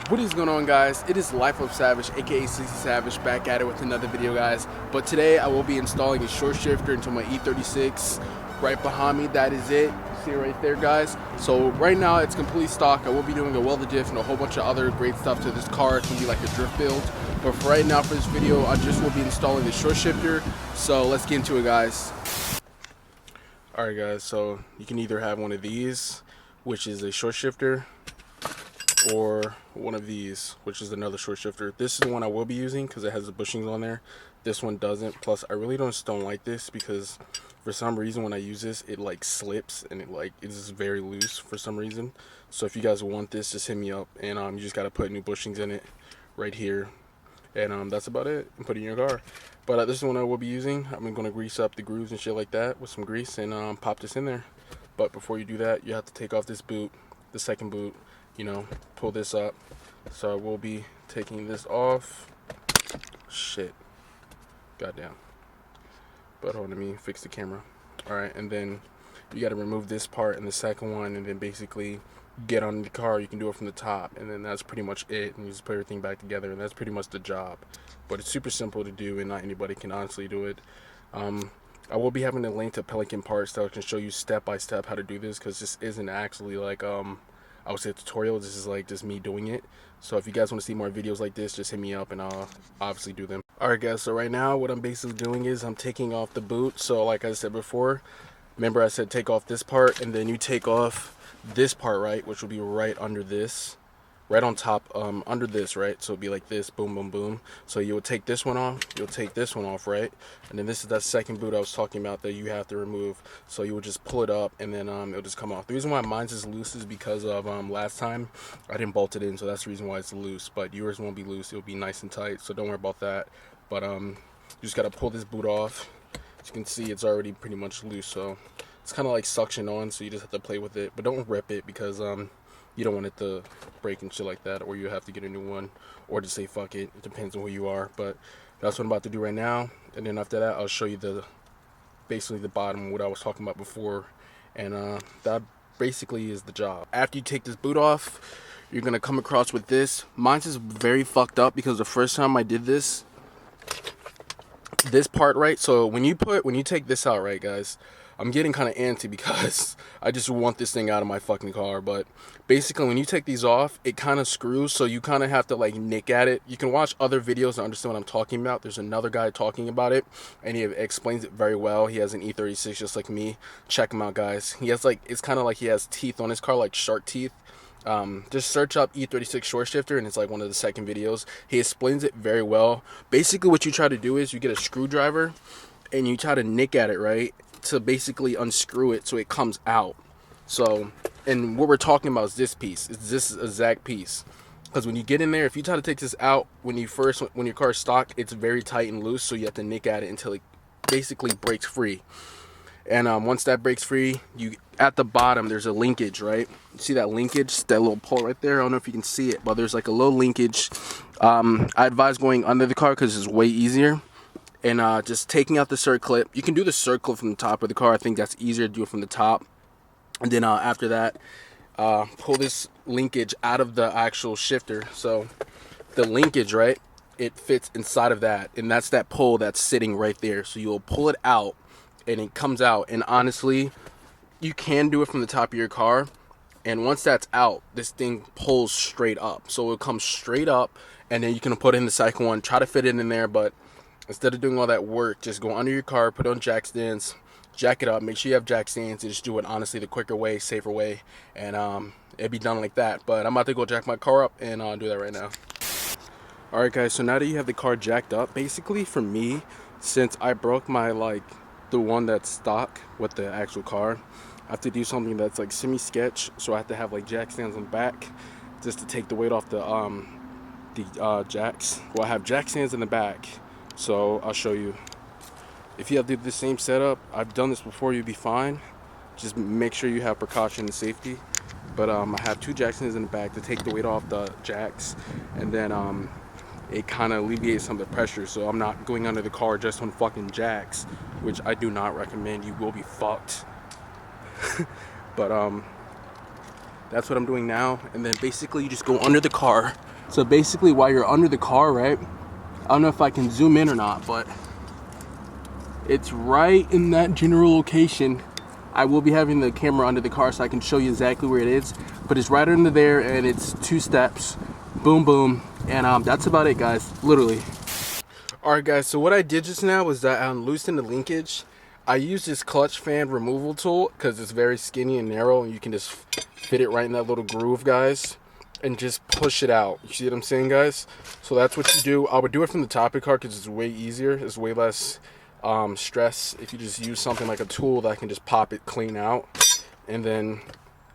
What is going on, guys? It is Life of Savage, aka SLZY Savage, back at it with another video, guys. But today I will be installing a short shifter into my E36 right behind me. That is it. You see it right there, guys. So right now it's completely stock. I will be doing a welded diff and a whole bunch of other great stuff to this car. It's gonna be like a drift build. But for right now, for this video, I just will be installing the short shifter. So let's get into it, guys. Alright, guys, so you can either have one of these, which is a short shifter, or one of these, which is another short shifter. This is the one I will be using because it has the bushings on there. This one doesn't. Plus, I really don't like this because for some reason when I use this, it like slips and it is very loose for some reason. So if you guys want this, just hit me up, and you just gotta put new bushings in it right here, and that's about it. And put it in your car. But this is the one I will be using. I'm gonna grease up the grooves and shit like that with some grease and pop this in there. But before you do that, you have to take off this boot, the second boot. You know, pull this up. So I will be taking this off. Shit. Goddamn. But hold on, let me fix the camera. Alright, and then you gotta remove this part and the second one, and then basically get on the car. You can do it from the top, and then that's pretty much it. And you just put everything back together, and that's pretty much the job. But it's super simple to do, and not anybody can honestly do it. I will be having a link to Pelican parts that can show you step by step how to do this, because this isn't actually like I would say a tutorial. This is like just me doing it. So if you guys want to see more videos like this, just hit me up and I'll obviously do them. Alright, guys, so right now what I'm basically doing is I'm taking off the boot. So like I said before, remember I said take off this part, and then you take off this part, right, which will be right under this, right on top, under this, right? So it'll be like this, boom, boom, boom. So you would take this one off, you'll take this one off, right? And then this is that second boot I was talking about that you have to remove. So you would just pull it up, and then it'll just come off. The reason why mine's is loose is because of last time I didn't bolt it in, so that's the reason why it's loose. But yours won't be loose, it'll be nice and tight, so don't worry about that. But you just gotta pull this boot off. As you can see, it's already pretty much loose, so it's kind of like suction on, so you just have to play with it. But don't rip it, because you don't want it to break and shit like that, or you have to get a new one, or just say fuck it. It depends on who you are. But that's what I'm about to do right now, and then after that I'll show you basically the bottom, what I was talking about before, and that basically is the job. After you take this boot off, you're gonna come across with this. Mine's is very fucked up because the first time I did this part, right, so when you take this out, right, guys, I'm getting kind of antsy because I just want this thing out of my fucking car. But basically when you take these off, it kind of screws, so you kind of have to like nick at it. You can watch other videos to understand what I'm talking about. There's another guy talking about it, and he explains it very well. He has an E36 just like me. Check him out, guys. He has it's kind of like he has teeth on his car, like shark teeth. Just search up E36 short shifter, and it's like one of the second videos. He explains it very well. Basically what you try to do is you get a screwdriver and you try to nick at it, right, to basically unscrew it so it comes out. So, and what we're talking about is this piece. It's this exact piece. Because when you get in there, if you try to take this out when your car is stock, it's very tight and loose, so you have to nick at it until it basically breaks free. And once that breaks free, at the bottom there's a linkage, right? You see that linkage, that little pole right there? I don't know if you can see it, but there's like a little linkage. I advise going under the car because it's way easier. And just taking out the cert clip. You can do the cert clip from the top of the car. I think that's easier to do it from the top. And then after that, pull this linkage out of the actual shifter. So the linkage, right, it fits inside of that. And that's that pole that's sitting right there. So you'll pull it out, and it comes out. And honestly, you can do it from the top of your car. And once that's out, this thing pulls straight up. So it'll come straight up, and then you can put in the second one. Try to fit it in there, but instead of doing all that work, just go under your car, put on jack stands, jack it up, make sure you have jack stands, and just do it honestly the quicker way, safer way, and it'd be done like that. But I'm about to go jack my car up, and I'll do that right now. Alright, guys, so now that you have the car jacked up, basically for me, since I broke my the one that's stock with the actual car, I have to do something that's like semi-sketch. So I have to have like jack stands on the back just to take the weight off the jacks. Well, I have jack stands in the back. So I'll show you. If you have the same setup, I've done this before, you'll be fine. Just make sure you have precaution and safety. But I have two jack stands in the back to take the weight off the jacks, and then it kind of alleviates some of the pressure, so I'm not going under the car just on fucking jacks, which I do not recommend. You will be fucked. But That's what I'm doing now. And then basically you just go under the car. So basically while you're under the car, right? I don't know if I can zoom in or not, but it's right in that general location. I will be having the camera under the car so I can show you exactly where it is. But it's right under there, and it's 2 steps. Boom, boom. And that's about it, guys. Literally. Alright, guys. So what I did just now was that I loosened the linkage. I used this clutch fan removal tool because it's very skinny and narrow, and you can just fit it right in that little groove, guys, and just push it out. You see what I'm saying, guys? So that's what you do. I would do it from the top of the car because it's way easier. It's way less stress if you just use something like a tool that can just pop it clean out, and then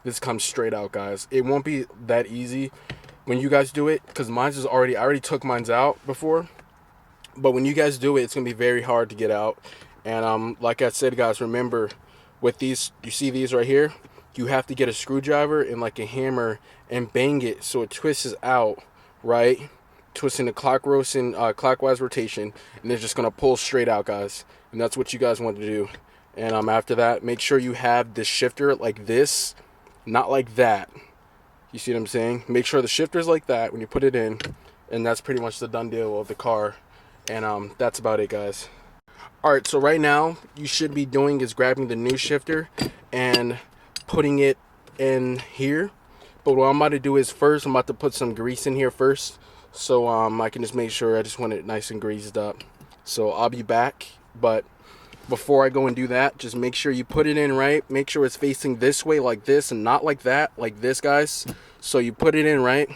this comes straight out, guys. It won't be that easy when you guys do it because mine's is already, I already took mine's out before, but when you guys do it, it's gonna be very hard to get out. And like I said, guys, remember with these, you see these right here, you have to get a screwdriver and like a hammer and bang it so it twists out, right? Twisting the clockwise rotation, and it's just gonna pull straight out, guys. And that's what you guys want to do. And after that, make sure you have the shifter like this, not like that. You see what I'm saying? Make sure the shifter is like that when you put it in, and that's pretty much the done deal of the car. And that's about it, guys. Alright, so right now you should be doing is grabbing the new shifter and putting it in here. But what I'm about to do is first I'm about to put some grease in here first, so I can just make sure I just want it nice and greased up. So I'll be back, but before I go and do that, just make sure you put it in right. Make sure it's facing this way like this and not like that, like this, guys. So you put it in right,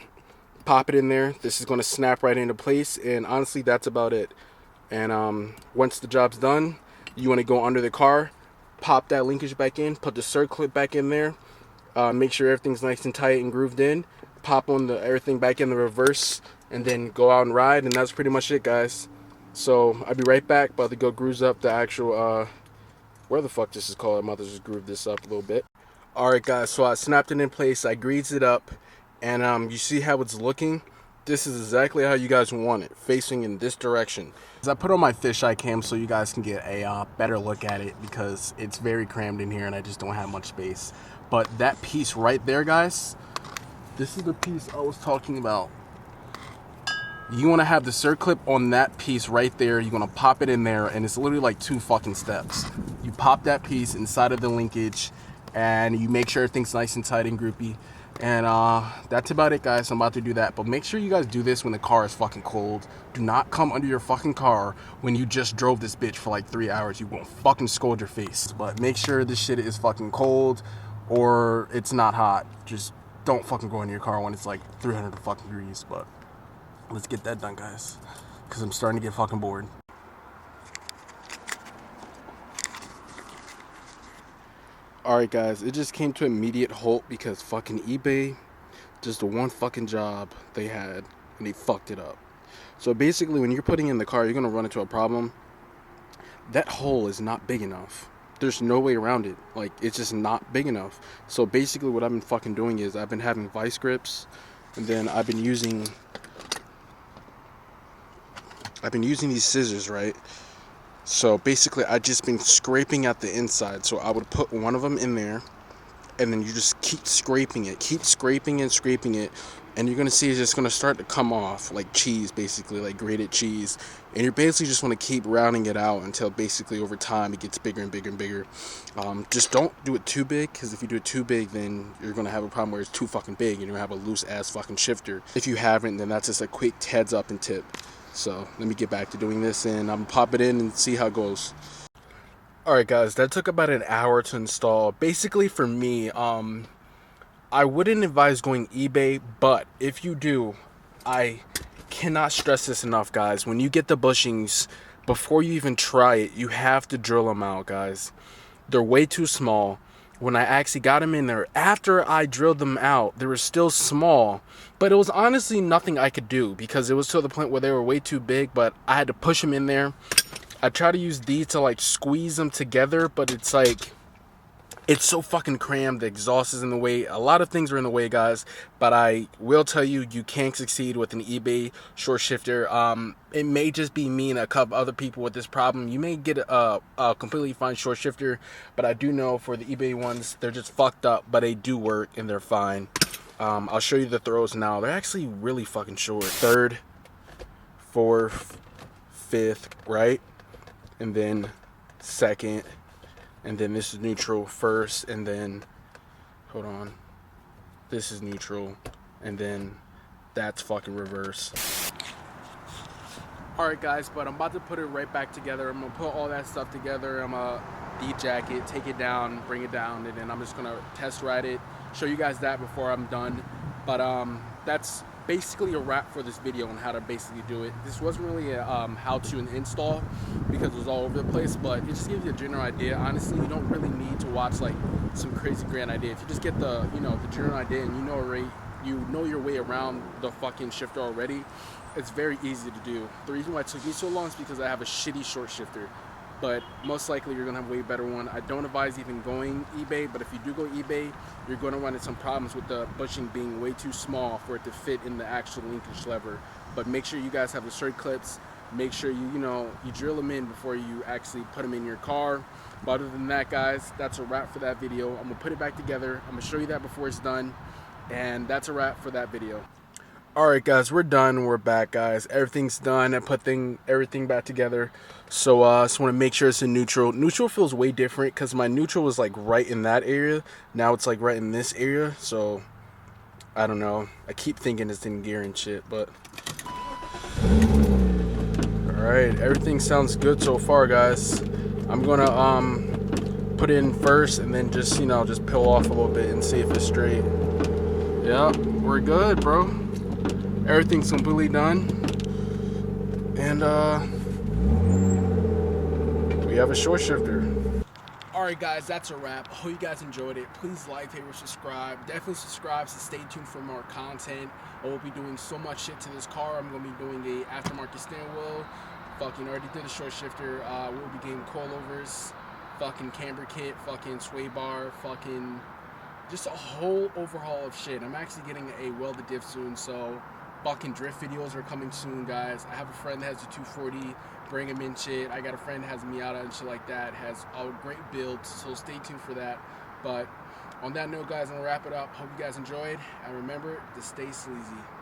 pop it in there. This is going to snap right into place, and honestly that's about it. And once the job's done, you want to go under the car, pop that linkage back in, put the SLZY clip back in there, make sure everything's nice and tight and grooved in, pop on everything back in the reverse, and then go out and ride. And that's pretty much it, guys. So I'll be right back, about to go groove up the actual where the fuck this is called. I'm about to just groove this up a little bit. Alright, guys, so I snapped it in place, I greased it up, and you see how it's looking? This is exactly how you guys want it, facing in this direction. I put on my fisheye cam so you guys can get a better look at it, because it's very crammed in here and I just don't have much space. But that piece right there, guys, this is the piece I was talking about. You want to have the SLZY clip on that piece right there. You're going to pop it in there, and it's literally like 2 fucking steps. You pop that piece inside of the linkage, and you make sure everything's nice and tight and groupy. And that's about it, guys. I'm about to do that, but make sure you guys do this when the car is fucking cold. Do not come under your fucking car when you just drove this bitch for like 3 hours. You won't fucking scold your face. But make sure this shit is fucking cold or it's not hot. Just don't fucking go into your car when it's like 300 fucking degrees. But let's get that done, guys, because I'm starting to get fucking bored. Alright, guys, it just came to immediate halt because fucking eBay, just the one fucking job they had, and they fucked it up. So basically, when you're putting in the car, you're going to run into a problem. That hole is not big enough. There's no way around it. Like, it's just not big enough. So basically what I've been fucking doing is I've been having vice grips, and then I've been using these scissors, right? So basically I just been scraping at the inside. So I would put one of them in there, and then you just keep scraping it, keep scraping and scraping it, and you're gonna see it's just gonna start to come off like cheese, basically, like grated cheese. And you basically just want to keep rounding it out until basically over time it gets bigger and bigger and bigger. Just don't do it too big, because if you do it too big, then you're gonna have a problem where it's too fucking big and you're gonna have a loose ass fucking shifter. If you haven't, then that's just a quick heads up and tip. So let me get back to doing this, and I'm gonna pop it in and see how it goes. Alright, guys, that took about an hour to install. Basically for me, I wouldn't advise going eBay, but if you do, I cannot stress this enough, guys. When you get the bushings, before you even try it, you have to drill them out, guys. They're way too small. When I actually got them in there, after I drilled them out, they were still small, but it was honestly nothing I could do because it was to the point where they were way too big, but I had to push them in there. I try to use these to like squeeze them together, but it's like It's so fucking crammed. The exhaust is in the way. A lot of things are in the way, guys. But I will tell you, you can't succeed with an eBay short shifter. It may just be me and a couple other people with this problem. You may get a completely fine short shifter, but I do know for the eBay ones, they're just fucked up, but they do work and they're fine. I'll show you the throws now. They're actually really fucking short. Third, fourth, fifth, right? And then second. And then this is neutral first, and then, hold on, this is neutral, and then that's fucking reverse. Alright guys, but I'm about to put it right back together. I'm gonna put all that stuff together. I'm gonna de-jack it, take it down, bring it down, and then I'm just gonna test ride it, show you guys that before I'm done. But that's basically a wrap for this video on how to basically do it. This wasn't really a how to install because it was all over the place, but it just gives you a general idea. Honestly, you don't really need to watch like some crazy grand idea. If you just get the the general idea and you know your way around the fucking shifter already, it's very easy to do. The reason why it took me so long is because I have a shitty short shifter. But most likely you're gonna have a way better one. I don't advise even going eBay, but if you do go eBay, you're gonna run into some problems with the bushing being way too small for it to fit in the actual linkage lever. But make sure you guys have the straight clips. Make sure you drill them in before you actually put them in your car. But other than that, guys, that's a wrap for that video. I'm gonna put it back together. I'm gonna show you that before it's done, and that's a wrap for that video. Alright guys, we're done. We're back, guys. Everything's done. I put everything back together. So I just want to make sure it's in neutral. Neutral feels way different because my neutral was like right in that area. Now it's like right in this area. So I don't know. I keep thinking it's in gear and shit, but alright, everything sounds good so far, guys. I'm gonna put it in first and then just just peel off a little bit and see if it's straight. Yeah, we're good, bro. Everything's completely done, and we have a short shifter. Alright guys, that's a wrap. I hope you guys enjoyed it. Please like, favorite, subscribe. Definitely subscribe, so stay tuned for more content. I will be doing so much shit to this car. I'm going to be doing a aftermarket steering wheel. Fucking already did a short shifter. We'll be getting coilovers, fucking camber kit, fucking sway bar, fucking just a whole overhaul of shit. I'm actually getting a welded diff soon, so fucking drift videos are coming soon, guys. I have a friend that has a 240, bring him in shit. I got a friend that has Miata and shit like that, has a great build, so stay tuned for that. But on that note, guys, I'm gonna wrap it up. Hope you guys enjoyed, and remember to stay sleazy.